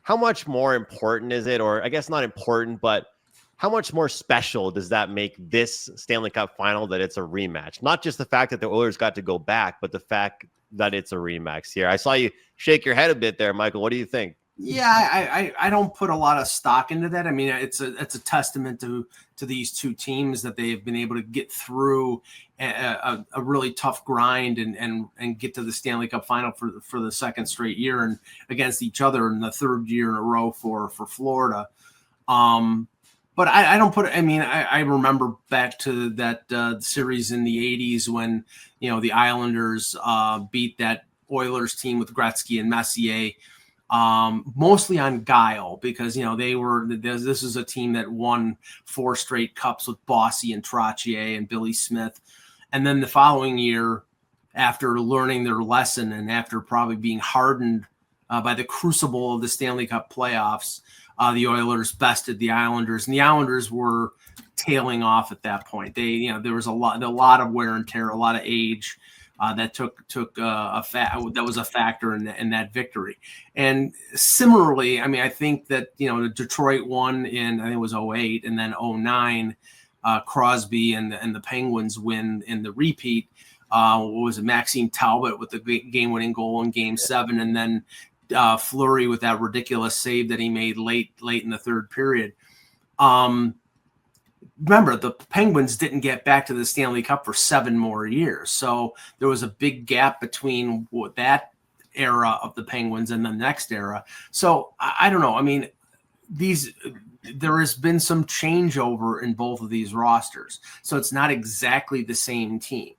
how much more important is it, or I guess not important, but how much more special does that make this Stanley Cup final that it's a rematch? Not just the fact that the Oilers got to go back, but the fact that it's a rematch here. I saw you shake your head a bit there, Michael. What do you think? Yeah, I don't put a lot of stock into that. I mean, it's a testament to these two teams that they have been able to get through a really tough grind and get to the Stanley Cup final for the second straight year and against each other in the third year in a row for Florida. But I don't put. I mean, I remember back to that series in the '80s when the Islanders beat that Oilers team with Gretzky and Messier. Mostly on guile because this is a team that won 4 straight cups with Bossy and Trottier and Billy Smith, and then the following year, after learning their lesson and after probably being hardened by the crucible of the Stanley Cup playoffs, the Oilers bested the Islanders, and the Islanders were tailing off at that point. There was a lot of wear and tear, a lot of age. That that was a factor in that victory. And similarly, I mean, I think that Detroit won in I think it was 2008 and then 2009. Crosby and the Penguins win in the repeat. What was it? Maxime Talbot with the game-winning goal in Game 7, and then Fleury with that ridiculous save that he made late in the third period. Remember, the Penguins didn't get back to the Stanley Cup for 7 more years. So there was a big gap between that era of the Penguins and the next era. So I don't know. I mean, there has been some changeover in both of these rosters. So it's not exactly the same team.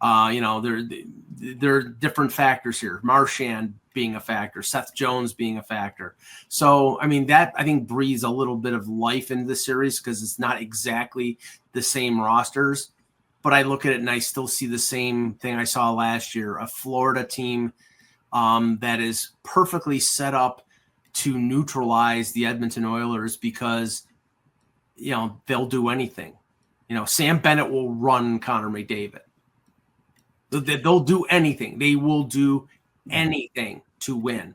There are different factors here. Marchand being a factor, Seth Jones being a factor. So, I mean, that I think breathes a little bit of life into the series because it's not exactly the same rosters. But I look at it and I still see the same thing I saw last year, a Florida team that is perfectly set up to neutralize the Edmonton Oilers because, they'll do anything. Sam Bennett will run Connor McDavid. They'll do anything. They will do anything to win.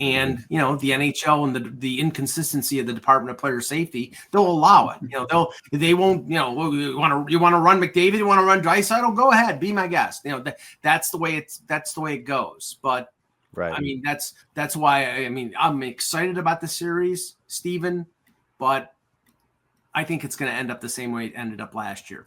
And, the NHL and the inconsistency of the Department of Player Safety, they'll allow it. They won't, you want to run McDavid, you want to run Draisaitl, go ahead, be my guest. That's the way it goes. But right. I mean, that's why, I'm excited about the series, Stephen, but I think it's going to end up the same way it ended up last year.